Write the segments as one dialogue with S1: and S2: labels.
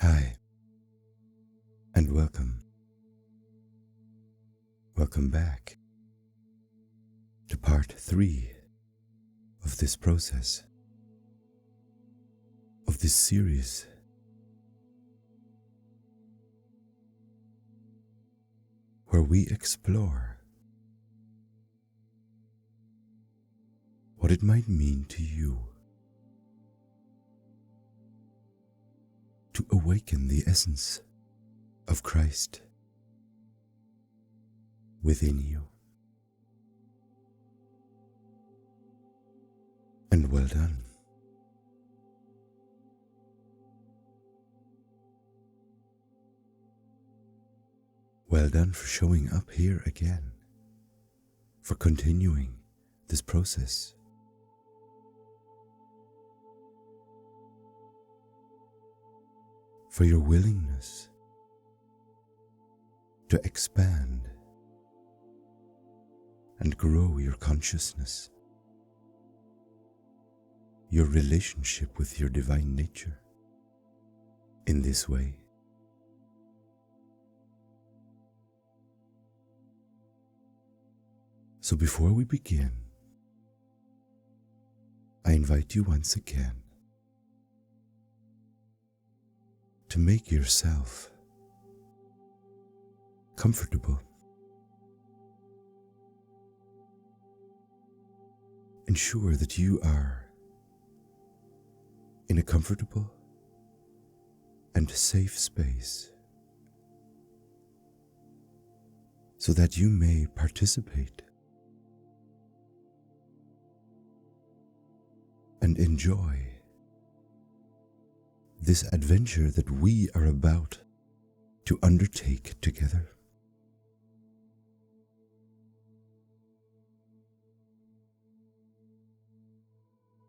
S1: Hi, and welcome. Welcome back to part 3 of this process, of this series. Where we explore what it might mean to you to awaken the essence of Christ within you. And well done. Well done for showing up here again, for continuing this process. For your willingness to expand and grow your consciousness, your relationship with your divine nature in this way. So before we begin, I invite you once again to make yourself comfortable. Ensure that you are in a comfortable and safe space so that you may participate and enjoy this adventure that we are about to undertake together.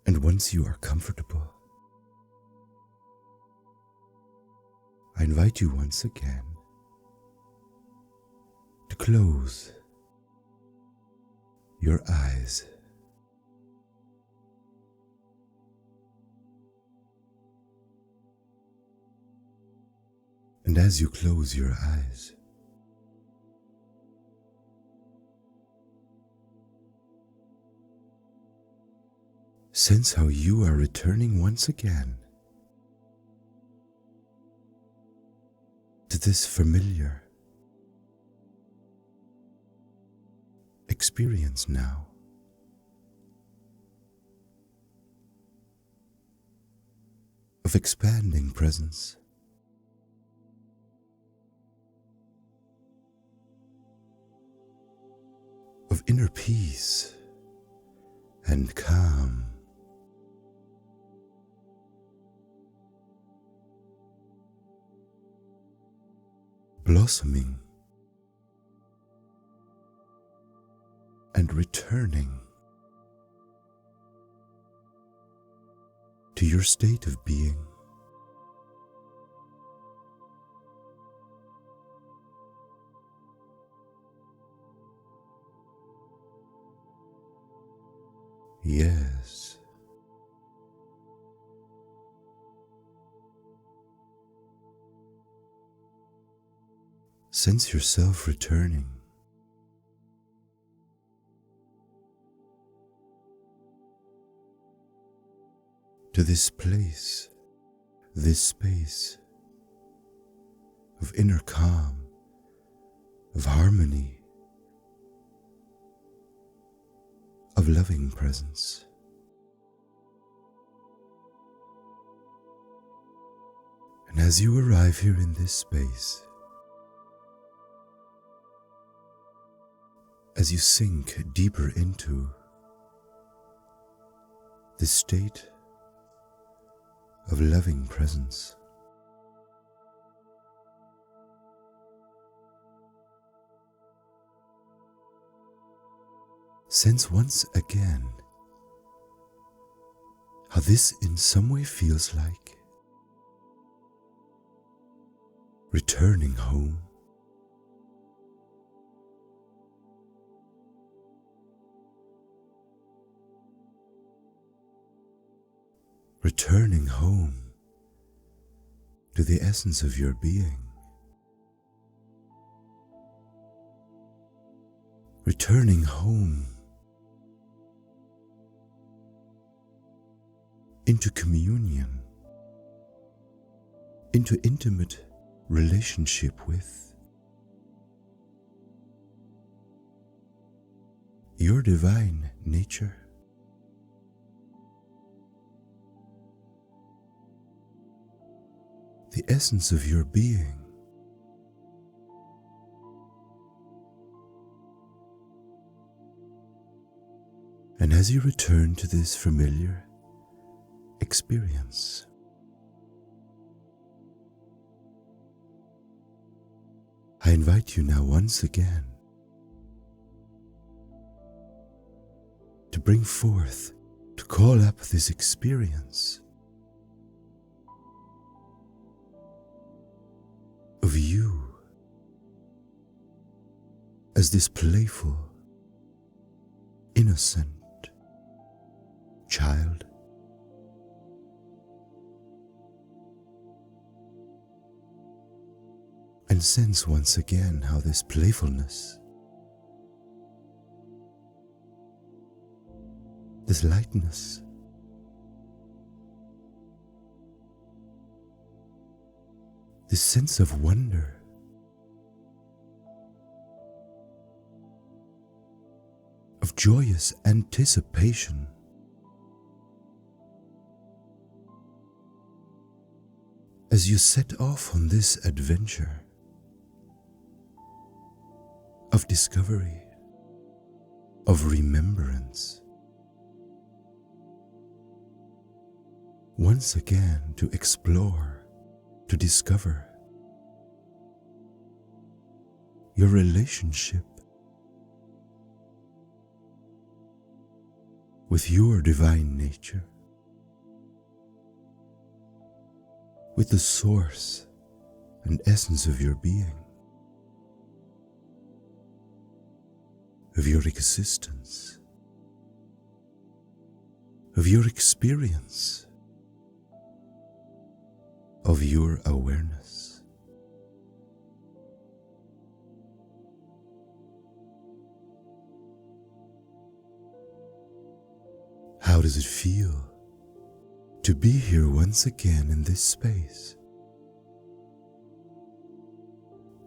S1: And once you are comfortable, I invite you once again to close your eyes. And as you close your eyes, sense how you are returning once again to this familiar experience now. Of expanding presence, of inner peace and calm, blossoming and returning to your state of being. Yes. Sense yourself returning to this place, this space of inner calm, of harmony, of loving presence. And as you arrive here in this space, as you sink deeper into this state of loving presence, sense once again how this in some way feels like returning home. Returning home to the essence of your being. Returning home into communion, into intimate relationship with your divine nature. The essence of your being. And as you return to this familiar experience, I invite you now once again to bring forth, to call up this experience of you as this playful, innocent child. And sense once again how this playfulness, this lightness, this sense of wonder, of joyous anticipation, as you set off on this adventure of discovery, of remembrance, once again to explore, to discover your relationship with your divine nature, with the source and essence of your being, of your existence, of your experience, of your awareness. How does it feel to be here once again in this space,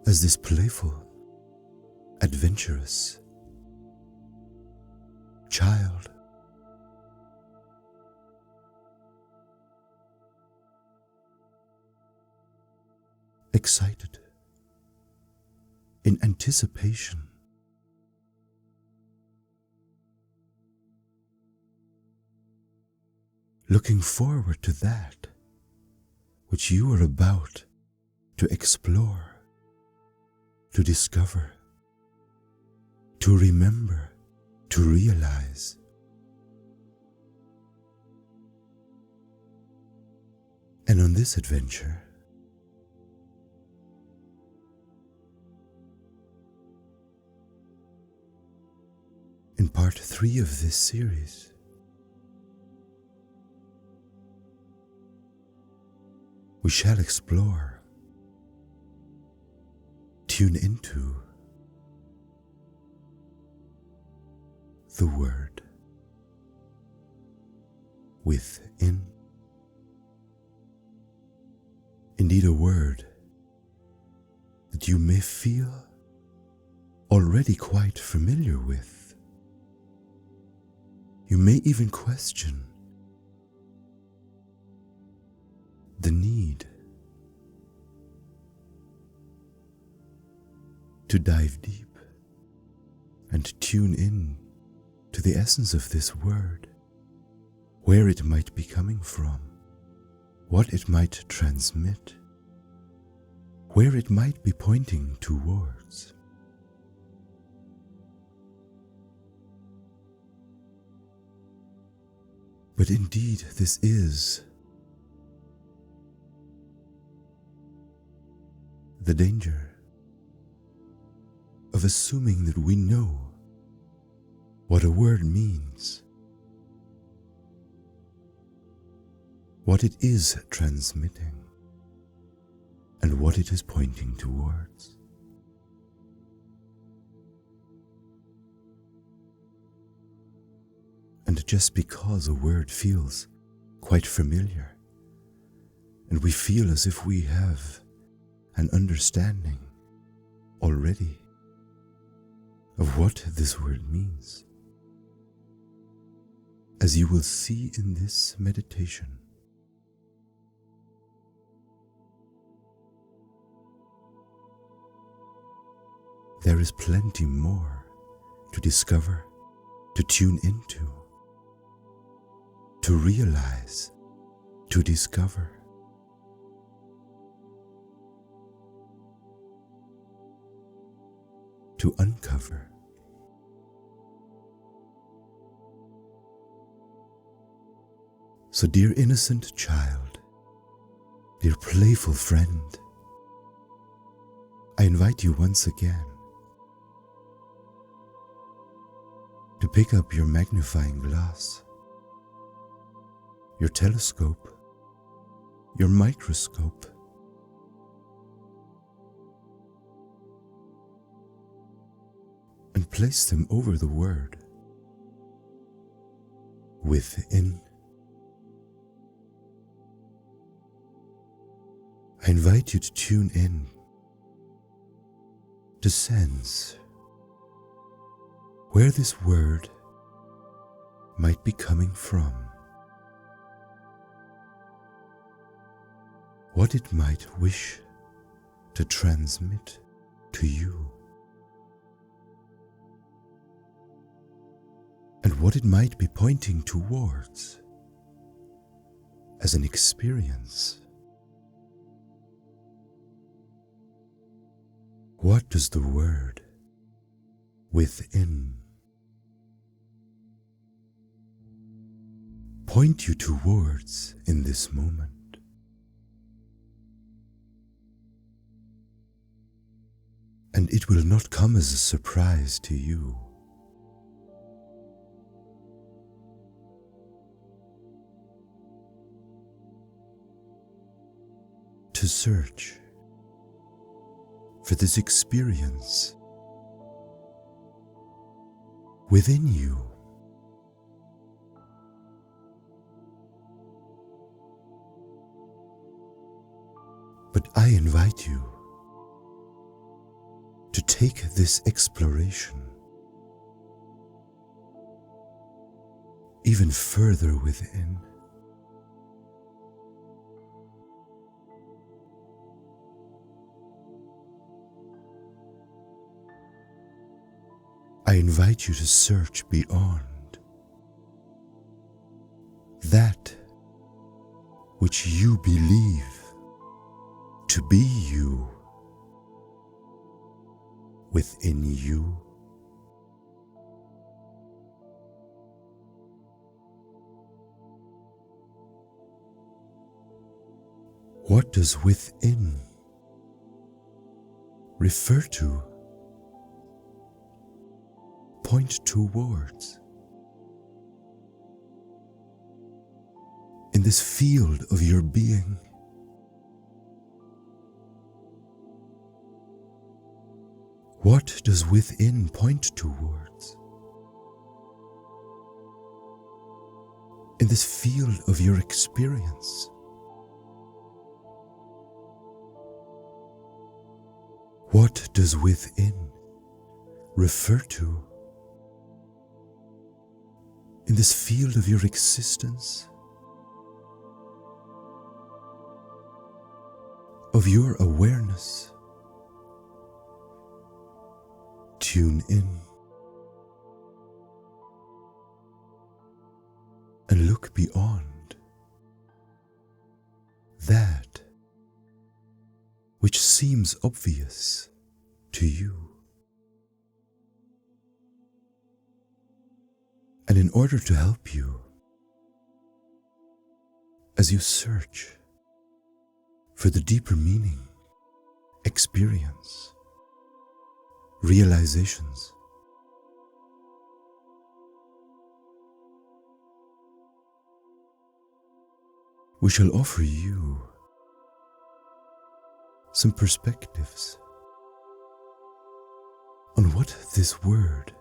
S1: as this playful, adventurous child? Excited, in anticipation, looking forward to that which you are about to explore, to discover, to remember, to realize. And on this adventure, in part 3 of this series, we shall explore, tune into the word within. Indeed, a word that you may feel already quite familiar with. You may even question the need to dive deep and tune in to the essence of this word, where it might be coming from, what it might transmit, where it might be pointing towards. But indeed, this is the danger of assuming that we know what a word means, what it is transmitting. and what it is pointing towards. And just because a word feels quite familiar, and we feel as if we have an understanding already of what this word means, as you will see in this meditation, there is plenty more to discover, to tune into, to realize, to discover. To uncover. So, dear innocent child, dear playful friend, I invite you once again to pick up your magnifying glass, your telescope, your microscope, and place them over the word within. I invite you to tune in, to sense where this word might be coming from, what it might wish to transmit to you, and what it might be pointing towards as an experience. What does the word within point you towards in this moment? And it will not come as a surprise to you. To search for this experience within you. But I invite you to take this exploration even further within. I invite you to search beyond that which you believe to be you within you. What does within refer to, point towards, in this field of your being? What does within point towards, in this field of your experience? What does within refer to, in this field of your existence, of your awareness? Tune in and look beyond that which seems obvious to you. And in order to help you, as you search for the deeper meaning, experience, realizations, we shall offer you some perspectives on what this word,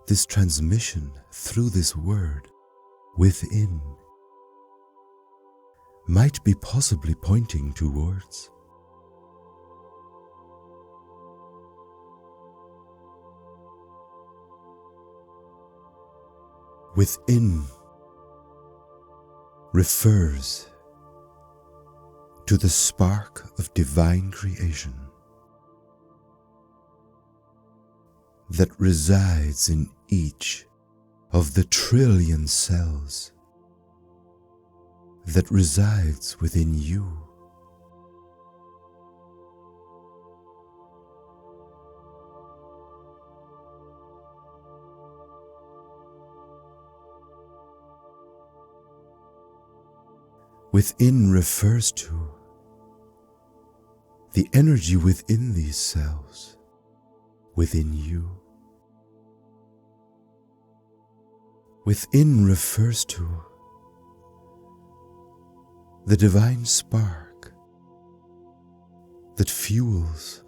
S1: this transmission through this word within, might be possibly pointing towards. Within refers to the spark of divine creation that resides in each of the trillion cells that resides within you. Within refers to the energy within these cells, within you. Within refers to the divine spark that fuels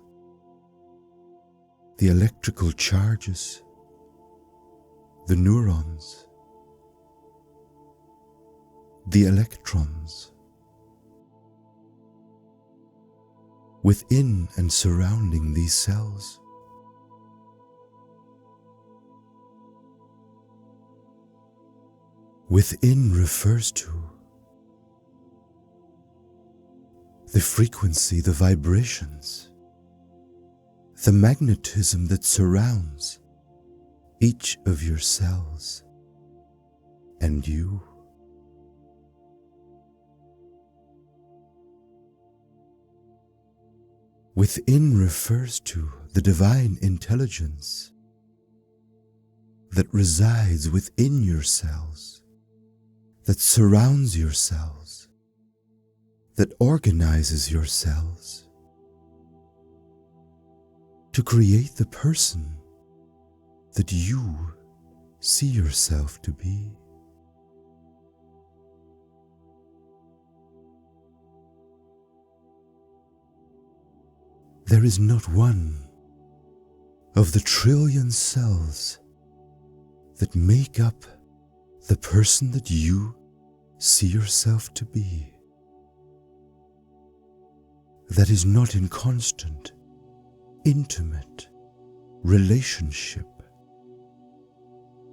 S1: the electrical charges, the neurons, the electrons. Within and surrounding these cells. Within refers to the frequency, the vibrations, the magnetism that surrounds each of your cells and you. Within refers to the divine intelligence that resides within your cells, that surrounds your cells, that organizes your cells to create the person that you see yourself to be. There is not one of the trillion cells that make up the person that you see yourself to be that is not in constant, intimate relationship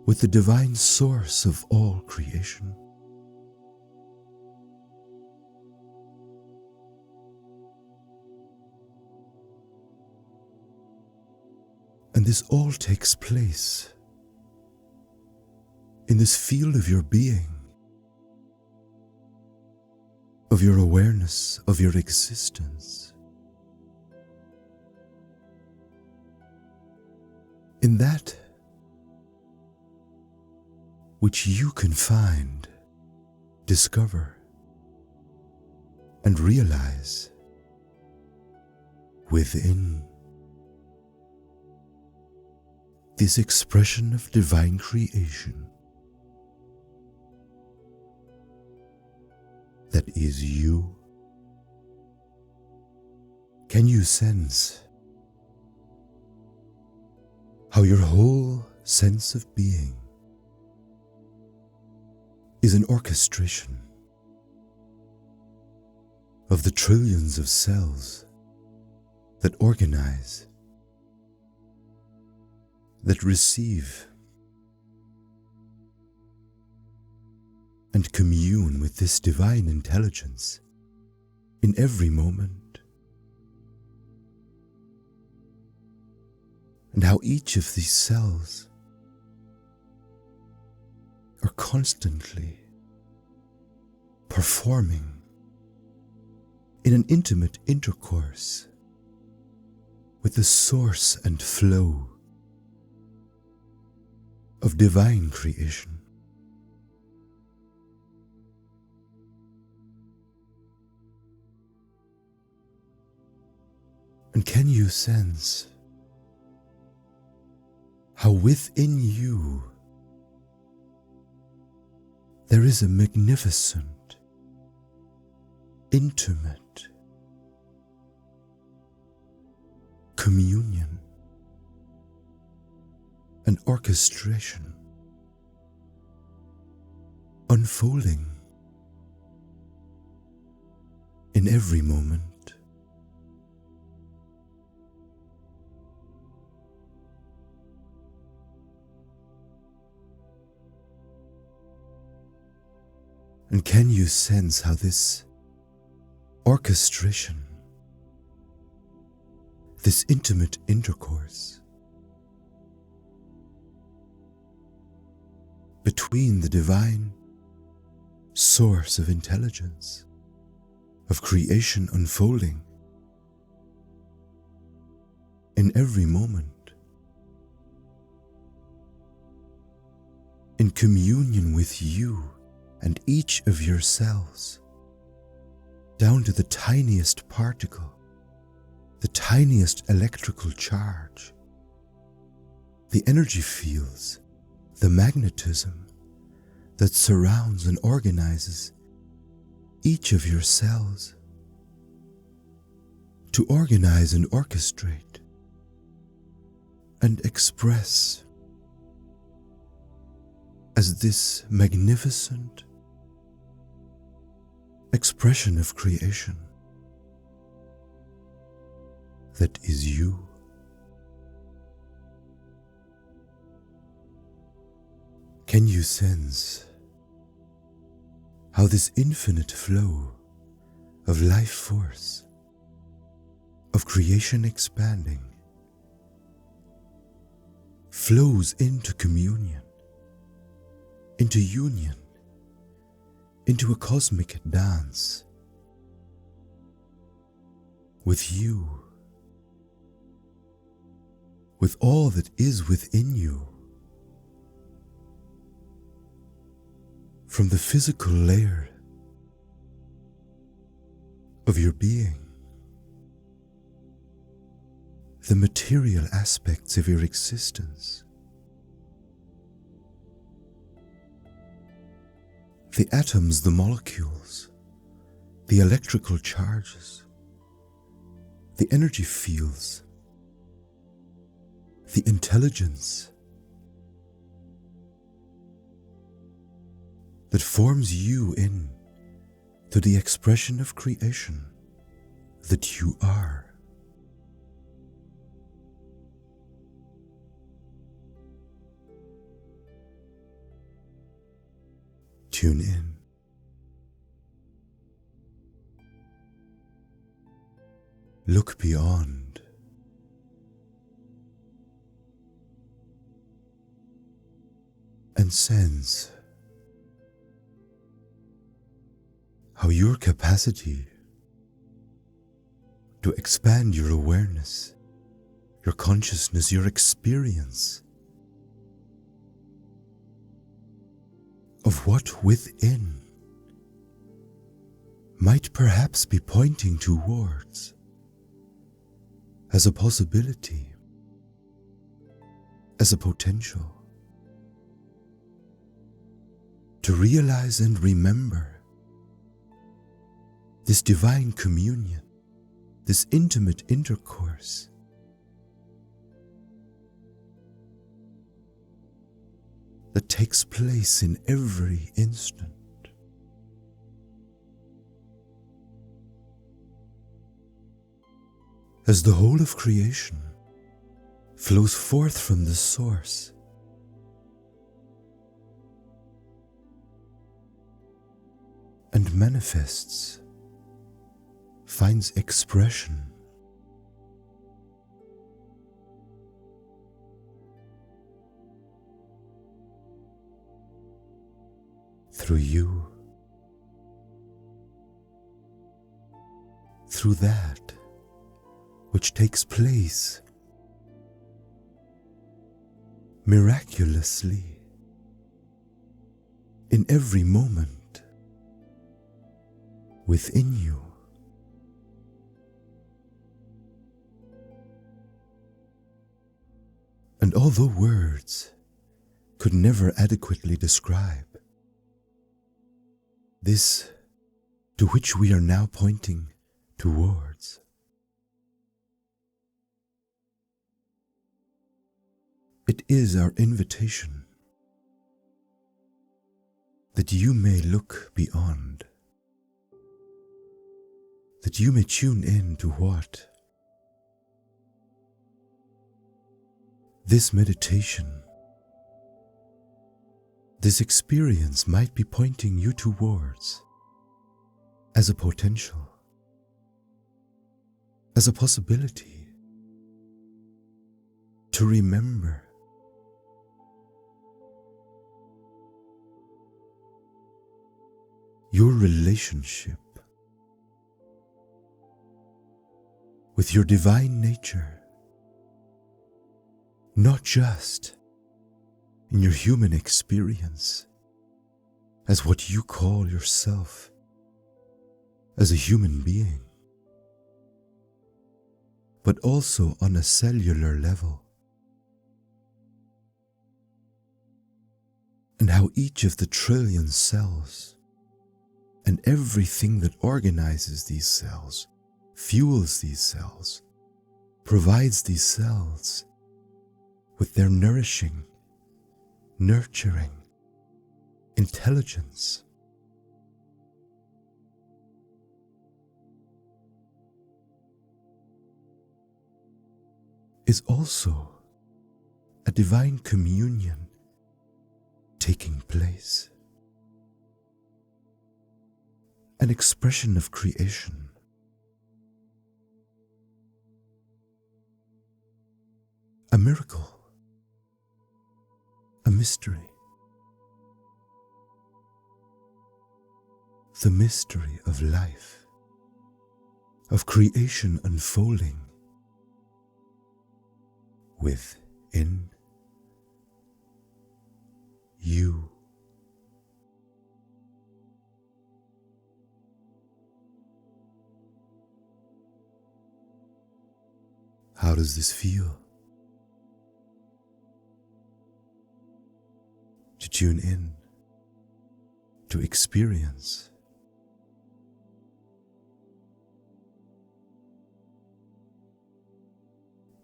S1: with the divine source of all creation. And this all takes place in this field of your being, of your awareness, of your existence. In that which you can find, discover, and realize within. This expression of divine creation that is you. Can you sense how your whole sense of being is an orchestration of the trillions of cells that organize, that receive and commune with this divine intelligence in every moment, and how each of these cells are constantly performing in an intimate intercourse with the source and flow of divine creation. And can you sense how within you there is a magnificent, intimate communion and orchestration unfolding in every moment. And can you sense how this orchestration, this intimate intercourse between the divine source of intelligence, of creation unfolding in every moment, in communion with you and each of your cells, down to the tiniest particle, the tiniest electrical charge, the energy fields, the magnetism that surrounds and organizes each of your cells to organize and orchestrate and express as this magnificent expression of creation that is you. Can you sense how this infinite flow of life force, of creation expanding, flows into communion, into union, into a cosmic dance with you, with all that is within you, from the physical layer of your being, the material aspects of your existence, the atoms, the molecules, the electrical charges, the energy fields, the intelligence that forms you in to the expression of creation that you are. Tune in. Look beyond. And sense how your capacity to expand your awareness, your consciousness, your experience of what within might perhaps be pointing towards as a possibility, as a potential, to realize and remember this divine communion, this intimate intercourse that takes place in every instant. As the whole of creation flows forth from the source, and manifests, finds expression through you, through that which takes place miraculously in every moment within you. And although words could never adequately describe this to which we are now pointing towards, It is our invitation that you may look beyond, that you may tune in to what this meditation, this experience might be pointing you towards as a potential, as a possibility to remember your relationship with your divine nature, not just in your human experience as what you call yourself as a human being, but also on a cellular level, and how each of the trillion cells and everything that organizes these cells, fuels these cells, provides these cells with their nourishing, nurturing intelligence. Is also a divine communion taking place, an expression of creation, a miracle, a mystery, the mystery of life, of creation unfolding within you. How does this feel? To tune in, to experience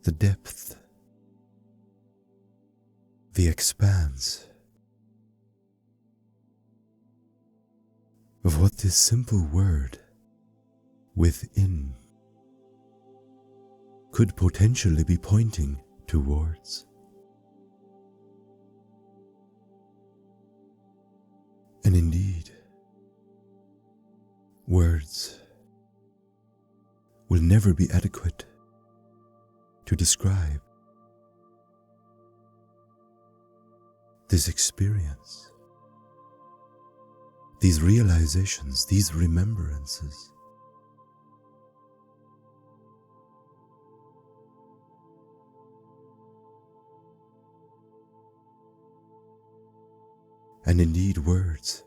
S1: the depth, the expanse of what this simple word within could potentially be pointing towards. And indeed, words will never be adequate to describe this experience, these realizations, these remembrances. And indeed, words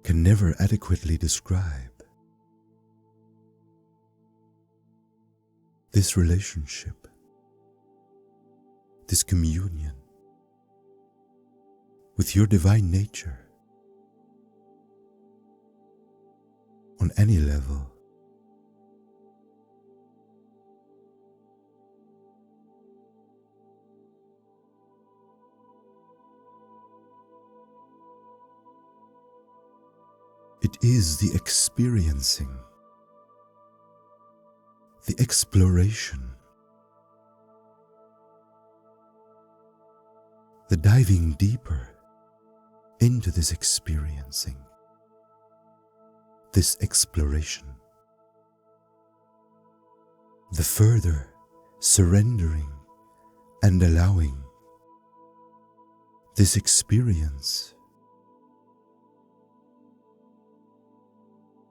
S1: can never adequately describe this relationship, this communion with your divine nature on any level. It is the experiencing, the exploration, the diving deeper into this experiencing, this exploration, the further surrendering and allowing this experience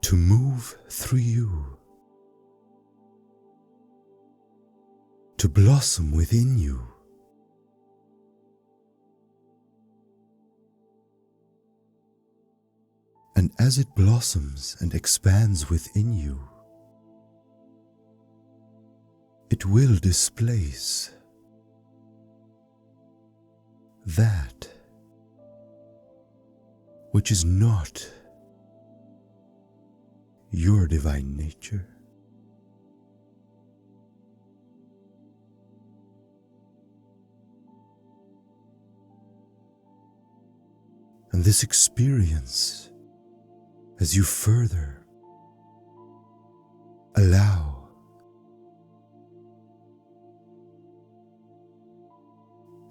S1: to move through you, to blossom within you, and as it blossoms and expands within you, it will displace that which is not your divine nature. And this experience, as you further allow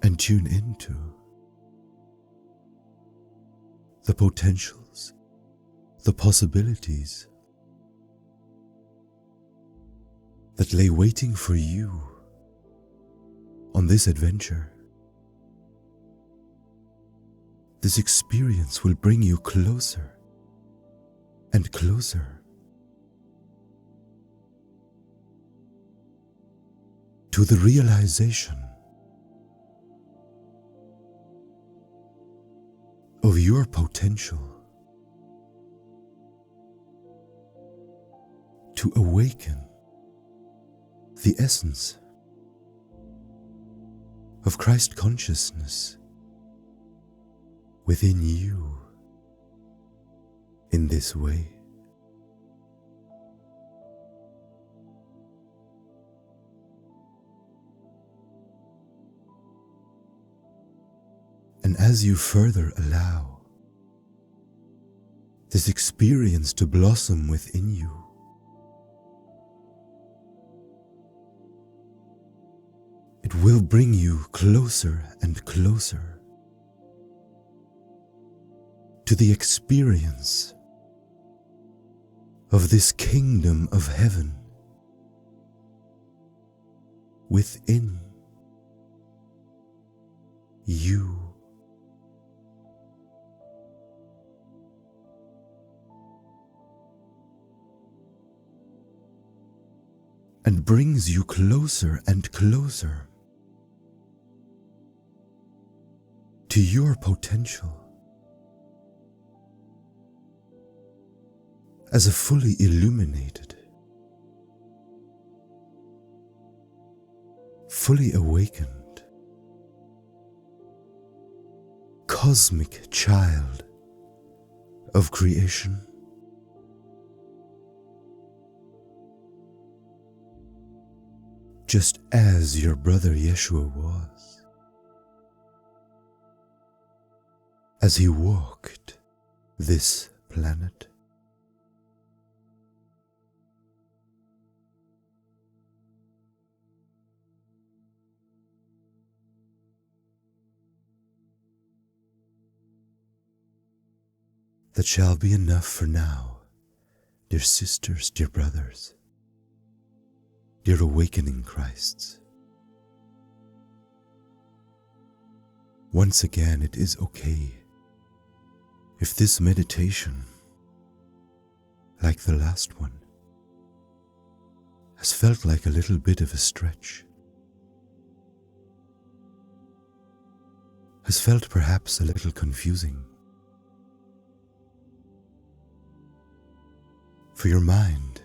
S1: and tune into the potentials, the possibilities that lay waiting for you on this adventure. This experience will bring you closer and closer to the realization of your potential to awaken the essence of Christ consciousness within you in this way. And as you further allow this experience to blossom within you, it will bring you closer and closer to the experience of this kingdom of heaven within you. And brings you closer and closer to your potential as a fully illuminated, fully awakened, cosmic child of creation. Just as your brother Yeshua was, as he walked this planet. That shall be enough for now, dear sisters, dear brothers, dear awakening Christs. Once again, it is okay if this meditation, like the last one, has felt like a little bit of a stretch, has felt perhaps a little confusing. For your mind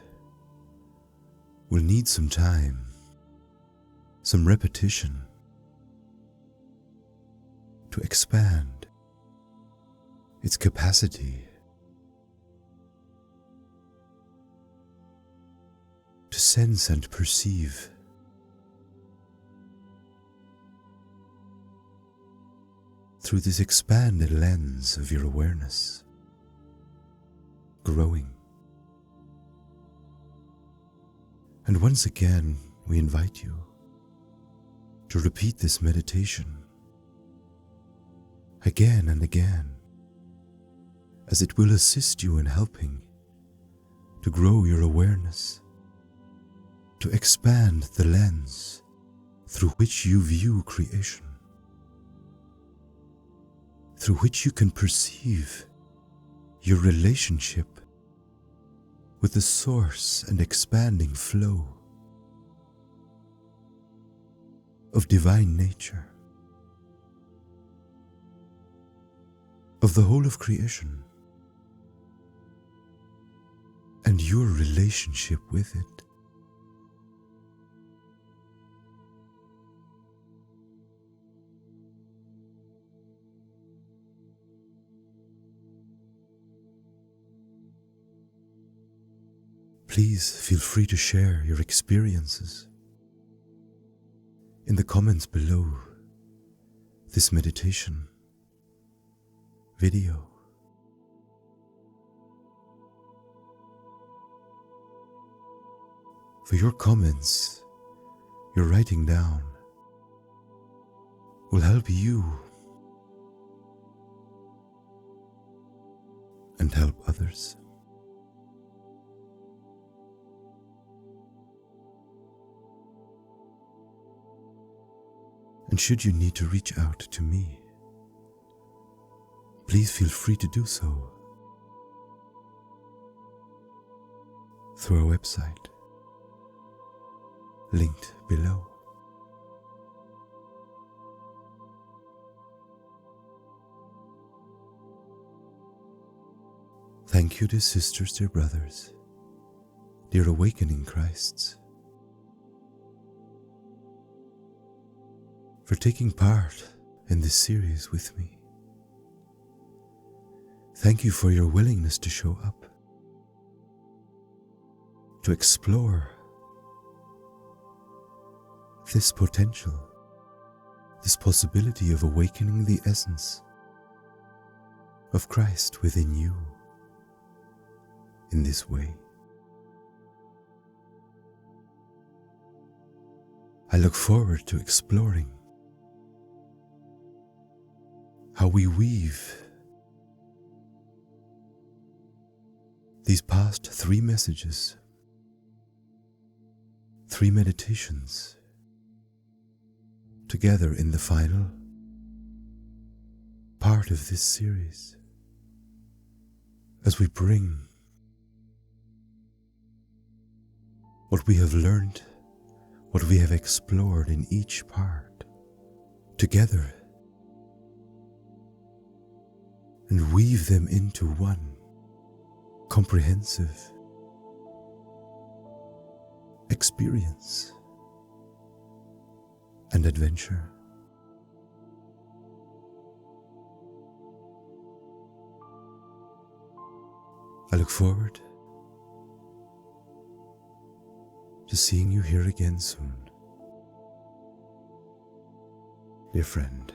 S1: will need some time, some repetition to expand its capacity to sense and perceive through this expanded lens of your awareness, growing. And once again, we invite you to repeat this meditation again and again, as it will assist you in helping to grow your awareness, to expand the lens through which you view creation, through which you can perceive your relationship with the source and expanding flow of divine nature, of the whole of creation, and your relationship with it. Please feel free to share your experiences in the comments below this meditation video. For your comments, your writing down, will help you and help others. And should you need to reach out to me, please feel free to do so through our website, linked below. Thank you, dear sisters, dear brothers, dear Awakening Christs, for taking part in this series with me. Thank you for your willingness to show up, to explore this potential, this possibility of awakening the essence of Christ within you in this way. I look forward to exploring how we weave these past 3 messages, 3 meditations, together in the final part of this series, as we bring what we have learned, what we have explored in each part, together, and weave them into one comprehensive experience and adventure. I look forward to seeing you here again soon, dear friend.